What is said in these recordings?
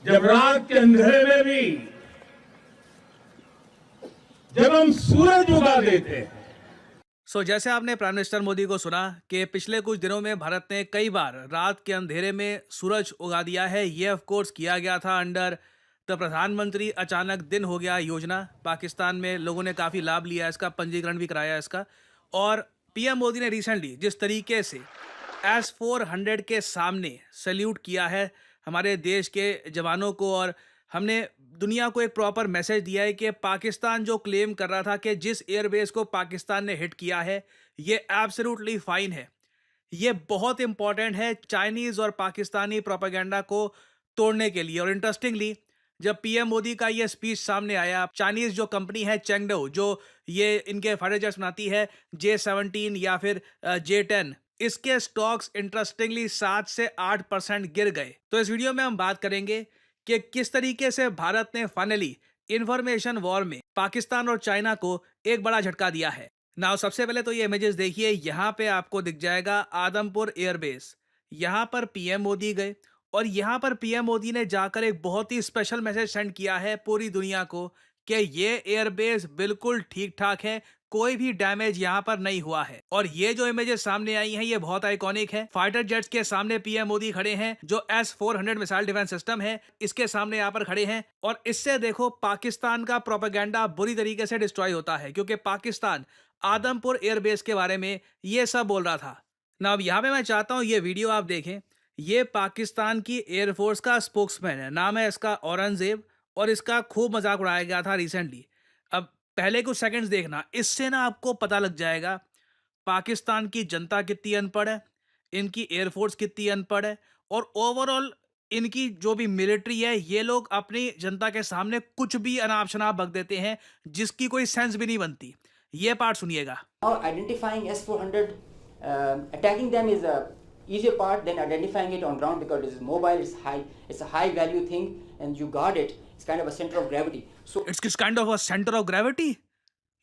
जब रात के अंधेरे में भी जब हम सूरज उगा देते हैं। जैसे आपने प्राइम मिनिस्टर मोदी को सुना कि पिछले कुछ दिनों में भारत ने कई बार रात के अंधेरे में सूरज उगा दिया है। ये ऑफ कोर्स किया गया था अंडर द प्रधानमंत्री अचानक दिन हो गया योजना। पाकिस्तान में लोगों ने काफ़ी लाभ लिया इसका, पंजीकरण भी कराया इसका। और पीएम मोदी ने रिसेंटली जिस तरीके से S-400 के सामने सल्यूट किया है हमारे देश के जवानों को, और हमने दुनिया को एक प्रॉपर मैसेज दिया है कि पाकिस्तान जो क्लेम कर रहा था कि जिस एयरबेस को पाकिस्तान ने हिट किया है ये एब्सोल्युटली फाइन है। ये बहुत इंपॉर्टेंट है चाइनीज और पाकिस्तानी प्रोपेगेंडा को तोड़ने के लिए। और इंटरेस्टिंगली जब पीएम मोदी का ये स्पीच सामने आया, चाइनीज जो कंपनी है चेंगडो, जो ये इनके फाइटर जेट्स बनाती है J-17 या फिर J-10, इसके स्टॉक्स इंटरेस्टिंगली 7 से 8% गिर गए। तो इस वीडियो में हम बात करेंगे कि किस तरीके से भारत ने फाइनली इंफॉर्मेशन वॉर में पाकिस्तान और चाइना को एक बड़ा झटका दिया है। नाउ सबसे पहले तो ये इमेजेस देखिए, यहाँ पे आपको दिख जाएगा आदमपुर एयरबेस। यहाँ पर पीएम मोदी गए और यहाँ पर पीएम मोदी ने जाकर एक बहुत ही स्पेशल मैसेज सेंड किया है पूरी दुनिया को कि ये एयरबेस बिल्कुल ठीक ठाक है, कोई भी डैमेज यहाँ पर नहीं हुआ है। और ये जो इमेजेस सामने आई हैं ये बहुत आइकॉनिक है। फाइटर जेट्स के सामने पीएम मोदी खड़े हैं, जो S-400 मिसाइल डिफेंस सिस्टम है इसके सामने यहाँ पर खड़े हैं। और इससे देखो पाकिस्तान का प्रोपेगेंडा बुरी तरीके से डिस्ट्रॉय होता है, क्योंकि पाकिस्तान आदमपुर एयरबेस के बारे में ये सब बोल रहा था ना। अब यहाँ पे मैं चाहता हूँ ये वीडियो आप देखें। ये पाकिस्तान की एयरफोर्स का स्पोक्समैन है, नाम है इसका औरंगजेब, और इसका खूब मजाक उड़ाया गया था रिसेंटली। अब पहले कुछ सेकंड्स देखना, इससे ना आपको पता लग जाएगा पाकिस्तान की जनता कितनी अनपढ़ है, इनकी एयरफोर्स कितनी अनपढ़ है, और ओवरऑल इनकी जो भी मिलिट्री है ये लोग अपनी जनता के सामने कुछ भी अनाप शनाप बक देते हैं जिसकी कोई सेंस भी नहीं बनती। ये पार्ट सुनिएगा। Now identifying S-400, attacking them is a easier part than identifying it on ground because it is mobile, it's a high value thing, and you guard it. It's kind of a center of gravity. So it's kind of a centre of gravity,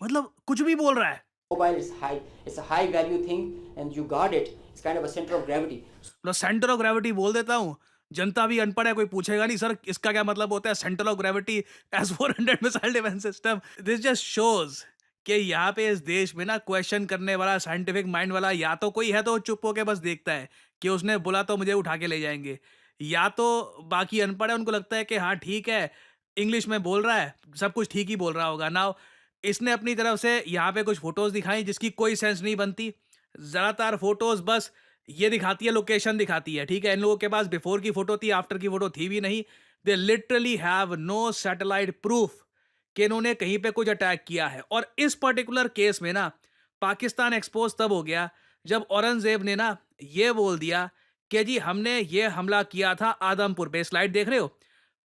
मतलब कुछ भी बोल रहा है। mobile is high, it's a high value thing, and you guard it. It's kind of a center of gravity. मतलब centre of gravity बोल देता हूँ, जनता भी अनपढ़ है, कोई पूछेगा नहीं सर इसका क्या मतलब होता है centre of gravity S-400 missile defence system. This just shows कि यहाँ पे इस देश में ना क्वेश्चन करने वाला साइंटिफिक माइंड वाला या तो कोई है तो चुप होके बस देखता है कि उसने बोला तो मुझे उठा के ले जाएंगे, या तो बाकी अनपढ़ है, उनको लगता है कि हाँ ठीक है इंग्लिश में बोल रहा है सब कुछ ठीक ही बोल रहा होगा। नाउ इसने अपनी तरफ से यहाँ पे कुछ फोटोज दिखाई जिसकी कोई सेंस नहीं बनती। ज़्यादातर फोटोज बस ये दिखाती है, लोकेशन दिखाती है, ठीक है। इन लोगों के पास बिफोर की फोटो थी, आफ्टर की फोटो थी भी नहीं। They literally have no satellite proof कि इन्होंने कहीं पे कुछ अटैक किया है। और इस पर्टिकुलर केस में ना पाकिस्तान एक्सपोज तब हो गया जब औरंगजेब ने ना ये बोल दिया कि जी हमने ये हमला किया था आदमपुर पे। स्लाइड देख रहे हो,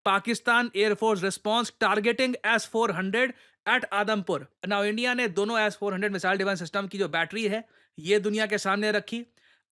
Pakistan air force response targeting S-400 at Adampur. Now India ने दोनों S-400 मिसाइल डिफेंस सिस्टम की जो बैटरी है ये दुनिया के सामने रखी।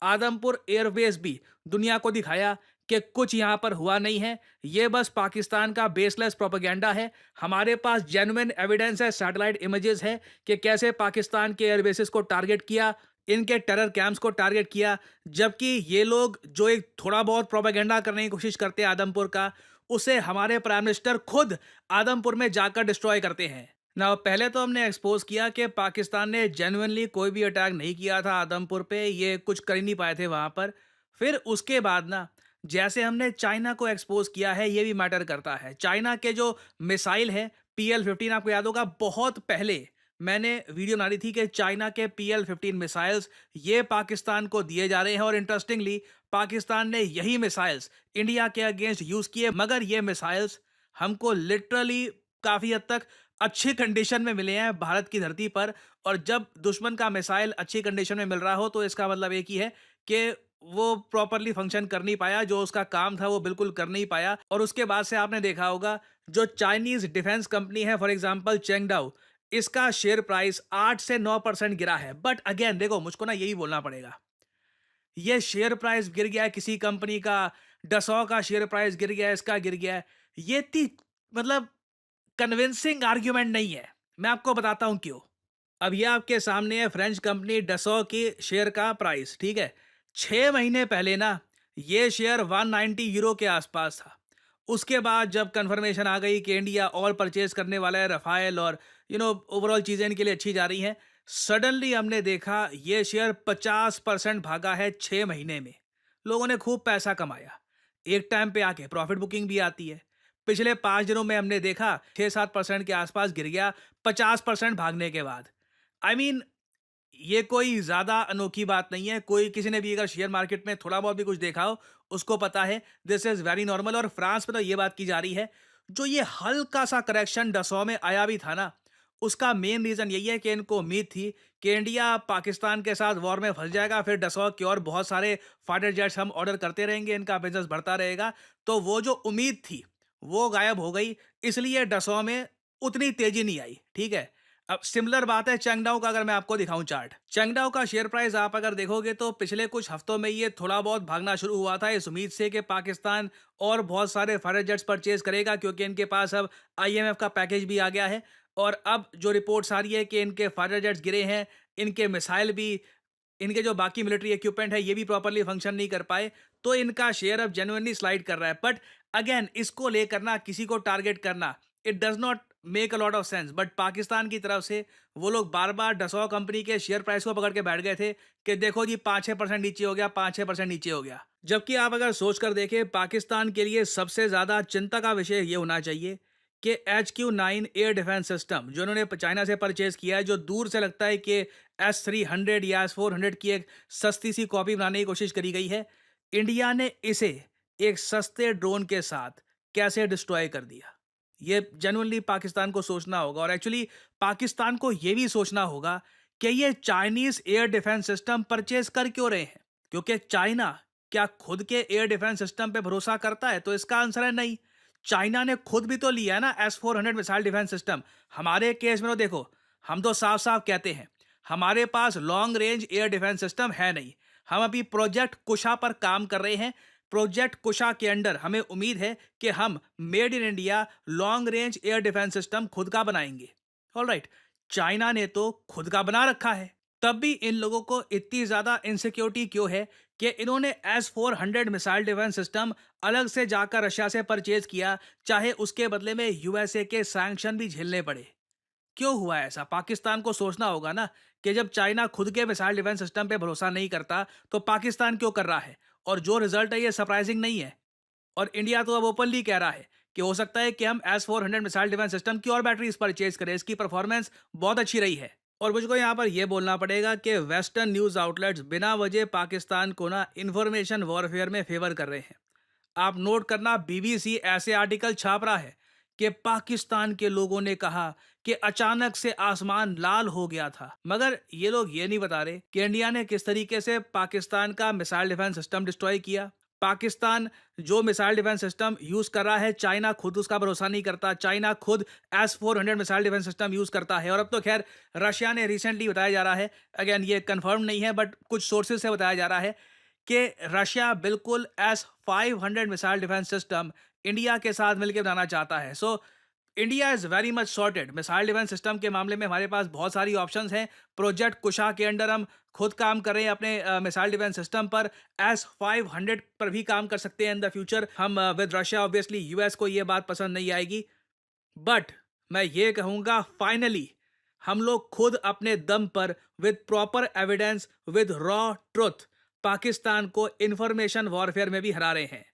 आदमपुर एयरबेस भी दुनिया को दिखाया कि कुछ यहाँ पर हुआ नहीं है, ये बस पाकिस्तान का बेसलेस प्रोपेगेंडा है। हमारे पास जेन्युइन एविडेंस है, सैटेलाइट इमेजेस है कि कैसे पाकिस्तान के एयरबेसेस को टारगेट किया, इनके टेरर कैंप्स को टारगेट किया। जबकि ये लोग जो एक थोड़ा बहुत प्रोपेगेंडा करने की कोशिश करते हैं आदमपुर का, उसे हमारे प्राइम मिनिस्टर खुद आदमपुर में जाकर डिस्ट्रॉय करते हैं ना। पहले तो हमने एक्सपोज किया कि पाकिस्तान ने जेन्युइनली कोई भी अटैक नहीं किया था आदमपुर पे, ये कुछ कर ही नहीं पाए थे वहां पर। फिर उसके बाद ना जैसे हमने चाइना को एक्सपोज किया है, ये भी मैटर करता है। चाइना के जो मिसाइल है PL-15, आपको याद होगा बहुत पहले मैंने वीडियो बना दी थी कि चाइना के PL-15 मिसाइल्स ये पाकिस्तान को दिए जा रहे हैं। और इंटरेस्टिंगली पाकिस्तान ने यही मिसाइल्स इंडिया के अगेंस्ट यूज किए, मगर ये मिसाइल्स हमको लिटरली काफी हद तक अच्छी कंडीशन में मिले हैं भारत की धरती पर। और जब दुश्मन का मिसाइल अच्छी कंडीशन में मिल रहा हो तो इसका मतलब एक ही है कि वो प्रॉपरली फंक्शन कर नहीं पाया, जो उसका काम था वो बिल्कुल कर नहीं पाया। और उसके बाद से आपने देखा होगा जो चाइनीज डिफेंस कंपनी है फॉर एग्जांपल चेंगडाओ, इसका शेयर प्राइस 8 से 9% गिरा है। बट अगेन देखो, मुझको ना यही बोलना पड़ेगा, ये शेयर प्राइस गिर गया है किसी कंपनी का, डसॉ का शेयर प्राइस गिर गया है, इसका गिर गया है, ये इतनी मतलब कन्विंसिंग आर्ग्यूमेंट नहीं है। मैं आपको बताता हूं क्यों। अब ये आपके सामने है फ्रेंच कंपनी डसॉ की शेयर का प्राइस, ठीक है। 6 महीने पहले ना ये शेयर 190 यूरो के आसपास था, उसके बाद जब कंफर्मेशन आ गई कि इंडिया और परचेज करने वाला है रफाइल और ओवरऑल चीज़ें इनके लिए अच्छी जा रही हैं, सडनली हमने देखा ये शेयर 50% भागा है 6 महीने में। लोगों ने खूब पैसा कमाया। एक टाइम पे आके प्रॉफिट बुकिंग भी आती है। पिछले 5 दिनों में हमने देखा 6-7% के आसपास गिर गया 50% भागने के बाद। आई मीन ये कोई ज़्यादा अनोखी बात नहीं है। कोई किसी ने भी अगर शेयर मार्केट में थोड़ा बहुत भी कुछ देखा हो, उसको पता है दिस इज़ वेरी नॉर्मल। और फ्रांस में तो ये बात की जा रही है, जो ये हल्का-सा करेक्शन डसॉ में आया भी था ना, उसका मेन रीज़न यही है कि इनको उम्मीद थी कि इंडिया पाकिस्तान के साथ वॉर में फँस जाएगा, फिर डसॉ के और बहुत सारे फाइटर जेट्स हम ऑर्डर करते रहेंगे, इनका बिज़नेस बढ़ता रहेगा। तो वो जो उम्मीद थी, वो गायब हो गई, इसलिए डसॉ में उतनी तेज़ी नहीं आई, ठीक है? अब सिमिलर बात है चैंगडाओ का। अगर मैं आपको दिखाऊं चार्ट, चैंगडाओ का शेयर प्राइस आप अगर देखोगे तो पिछले कुछ हफ्तों में ये थोड़ा बहुत भागना शुरू हुआ था इस उम्मीद से कि पाकिस्तान और बहुत सारे फाइटर जेट्स परचेज करेगा, क्योंकि इनके पास अब आईएमएफ का पैकेज भी आ गया है। और अब जो रिपोर्ट्स आ रही है कि इनके फाइटर जेट्स गिरे हैं, इनके मिसाइल भी, इनके जो बाकी मिलिट्री इक्विपमेंट है ये भी प्रॉपर्ली फंक्शन नहीं कर पाए, तो इनका शेयर अब जेन्युइनली स्लाइड कर रहा है। बट अगेन इसको लेकर ना किसी को टारगेट करना, it does not make a lot of sense. But Pakistan की तरफ से वो लोग बार बार डसॉ कंपनी के शेयर प्राइस को पकड़ के बैठ गए थे कि देखो जी 5-6% नीचे हो गया, 5-6% नीचे हो गया। जबकि आप अगर सोच कर देखें, पाकिस्तान के लिए सबसे ज़्यादा चिंता का विषय ये होना चाहिए कि HQ-9 एयर डिफेंस सिस्टम जो उन्होंने चाइना से परचेज किया है, जो दूर से लगता है कि S-300 या S-400 की एक सस्ती सी कॉपी बनाने की कोशिश करी गई है, इंडिया ने इसे एक सस्ते ड्रोन के साथ कैसे डिस्ट्रॉय कर दिया। ये जेन्युइनली पाकिस्तान को सोचना होगा। और एक्चुअली पाकिस्तान को ये भी सोचना होगा कि ये Chinese air defence system purchase कर क्यों रहे हैं, क्योंकि चाइना क्या खुद के एयर डिफेंस सिस्टम पे भरोसा करता है? तो इसका आंसर है नहीं। चाइना ने खुद भी तो लिया है ना S-400 मिसाइल डिफेंस सिस्टम। हमारे केस में तो देखो, हम तो साफ साफ कहते हैं हमारे पास long range air defence system है नहीं। हम अभी प्रोजेक्ट कुशा पर काम कर रहे हैं। प्रोजेक्ट कुशा के अंडर हमें उम्मीद है कि हम made in India long range air defence system खुद का बनाएंगे। ऑलराइट, चाइना ने तो खुद का बना रखा है। तब भी इन लोगों को इतनी ज्यादा इनसिक्योरिटी क्यों है कि इन्होंने S-400 मिसाइल डिफेंस सिस्टम अलग से जाकर रशिया से परचेज किया, चाहे उसके बदले में यूएसए के सैंक्शन भी झेलने पड़े। क्यों हुआ ऐसा? पाकिस्तान को सोचना होगा ना कि जब चाइना खुद के मिसाइल डिफेंस सिस्टम पे भरोसा नहीं करता, तो पाकिस्तान क्यों कर रहा है? और जो रिजल्ट है ये सरप्राइजिंग नहीं है। और इंडिया तो अब ओपनली कह रहा है कि हो सकता है कि हम S-400 मिसाइल डिफेंस सिस्टम की और बैटरीज परचेज करें, इसकी परफॉर्मेंस बहुत अच्छी रही है। और मुझको यहाँ पर यह बोलना पड़ेगा कि वेस्टर्न न्यूज आउटलेट्स बिना वजह पाकिस्तान को ना इंफॉर्मेशन वॉरफेयर में फेवर कर रहे हैं। आप नोट करना, बीबीसी ऐसे आर्टिकल छाप रहा है कि पाकिस्तान के लोगों ने कहा कि अचानक से आसमान लाल हो गया था, मगर ये लोग ये नहीं बता रहे कि इंडिया ने किस तरीके से पाकिस्तान का मिसाइल डिफेंस सिस्टम डिस्ट्रॉय किया। पाकिस्तान जो मिसाइल डिफेंस सिस्टम यूज कर रहा है, चाइना खुद उसका भरोसा नहीं करता। चाइना खुद S-400 missile defence system use करता है। और अब तो खैर रशिया ने रिसेंटली बताया जा रहा है, अगेन ये कंफर्म नहीं है बट कुछ सोर्सेज से बताया जा रहा है कि रशिया बिल्कुल S-500 missile defence system India के साथ मिलकर बनाना चाहता है। So India is very much sorted. Missile defence system के मामले में हमारे पास बहुत सारी ऑप्शंस हैं। प्रोजेक्ट कुशा के अंडर हम खुद काम कर रहे हैं अपने मिसाइल डिफेंस सिस्टम पर। S-500 पर भी काम कर सकते हैं इन द फ्यूचर हम विद रशिया। ऑब्वियसली यूएस को ये बात पसंद नहीं आएगी, बट मैं ये कहूँगा फाइनली हम लोग खुद अपने दम पर with proper evidence, with raw truth, Pakistan को इंफॉर्मेशन वॉरफेयर में भी हरा रहे हैं।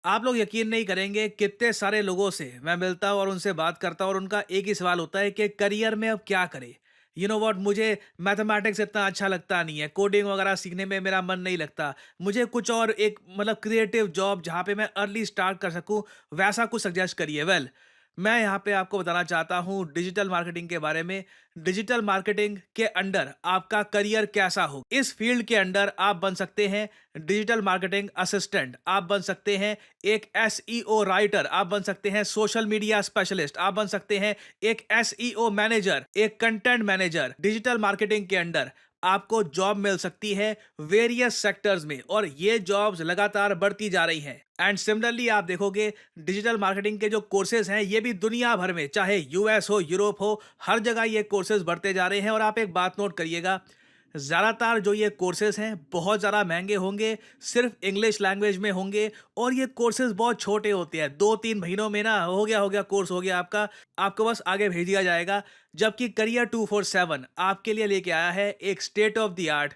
आप लोग यकीन नहीं करेंगे कितने सारे लोगों से मैं मिलता हूँ और उनसे बात करता हूँ और उनका एक ही सवाल होता है कि करियर में अब क्या करें। यू नो व्हाट, मुझे मैथमेटिक्स इतना अच्छा लगता नहीं है, कोडिंग वगैरह सीखने में मेरा मन नहीं लगता, मुझे कुछ और एक मतलब क्रिएटिव जॉब जहाँ पे मैं अर्ली स्टार्ट कर सकूँ, वैसा कुछ सजेस्ट करिए। वेल, मैं यहाँ पे आपको बताना चाहता हूँ डिजिटल मार्केटिंग के बारे में। डिजिटल मार्केटिंग के अंडर आपका करियर कैसा हो, इस फील्ड के अंडर आप बन सकते हैं डिजिटल मार्केटिंग असिस्टेंट, आप बन सकते हैं एक SEO राइटर, आप बन सकते हैं सोशल मीडिया स्पेशलिस्ट, आप बन सकते हैं एक SEO मैनेजर, एक कंटेंट मैनेजर। डिजिटल मार्केटिंग के अंडर आपको जॉब मिल सकती है वेरियस सेक्टर्स में, और ये जॉब्स लगातार बढ़ती जा रही हैं। एंड सिमिलरली आप देखोगे डिजिटल मार्केटिंग के जो कोर्सेज हैं ये भी दुनिया भर में, चाहे US हो, यूरोप हो, हर जगह ये कोर्सेज बढ़ते जा रहे हैं। और आप एक बात नोट करिएगा, ज़्यादातर जो ये कोर्सेज हैं बहुत ज़्यादा महंगे होंगे, सिर्फ इंग्लिश लैंग्वेज में होंगे और ये कोर्सेज बहुत छोटे होते हैं। 2-3 महीनों में ना हो गया कोर्स हो गया आपका, आपको बस आगे भेज दिया जाएगा। जबकि करियर 247 आपके लिए लेके आया है एक state of the art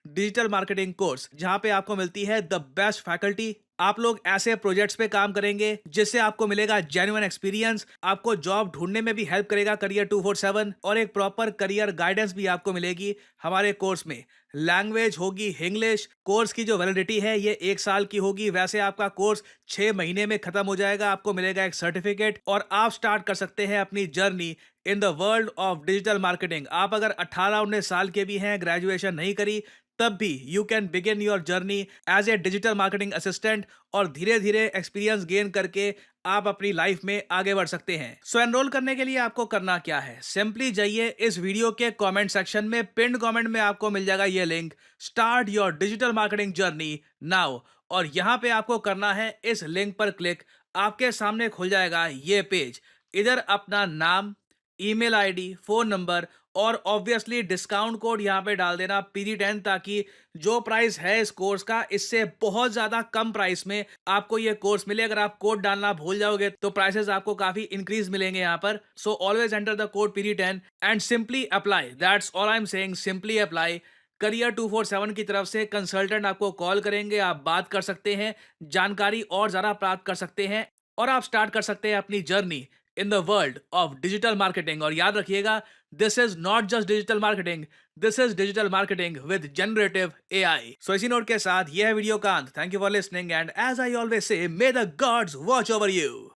digital marketing course, जहां पे आपको मिलती है द बेस्ट फैकल्टी। आप लोग ऐसे प्रोजेक्ट्स पे काम करेंगे जिससे आपको मिलेगा जेन्युइन एक्सपीरियंस, आपको जॉब ढूंढने में भी हेल्प करेगा करियर 247 और एक प्रॉपर करियर गाइडेंस भी आपको मिलेगी हमारे कोर्स में। लैंग्वेज होगी इंग्लिश। कोर्स की जो वैलिडिटी है ये 1 साल की होगी। वैसे आपका कोर्स 6 महीने में खत्म हो जाएगा, आपको मिलेगा एक सर्टिफिकेट और आप स्टार्ट कर सकते हैं अपनी journey in the world of digital marketing. आप अगर 18-19 साल के भी हैं, ग्रेजुएशन नहीं करी, तब भी you can begin your journey as a digital marketing assistant और धीरे धीरे एक्सपीरियंस गेन करके आप अपनी लाइफ में आगे बढ़ सकते हैं। सो एनरोल करने के लिए आपको करना क्या है, सिंपली जाइए इस वीडियो के कमेंट सेक्शन में, पिन्ड कमेंट में आपको मिल जाएगा ये link, start your digital marketing journey now. और यहाँ पे आपको करना है इस लिंक पर क्लिक। आपके सामने खुल जाएगा ये पेज। इधर अपना नाम, ईमेल आईडी, फोन नंबर और ऑब्वियसली डिस्काउंट कोड यहाँ पे डाल देना PG10, ताकि जो प्राइस है इस कोर्स का इससे बहुत ज्यादा कम प्राइस में आपको ये कोर्स मिले। अगर आप कोड डालना भूल जाओगे तो प्राइसेस आपको काफी इंक्रीज मिलेंगे यहाँ पर। So always enter the code PG10 and simply apply. That's all I am saying, simply apply. Career 247 की तरफ से कंसल्टेंट आपको कॉल करेंगे, आप बात कर सकते हैं, जानकारी और ज्यादा प्राप्त कर सकते हैं और आप स्टार्ट कर सकते हैं अपनी journey in the world of digital marketing. और याद रखिएगा, this is not just digital marketing, this is digital marketing with generative AI। So इसी नोट के साथ यह है वीडियो का अंत। Thank you for listening and as I always say, may the gods watch over you.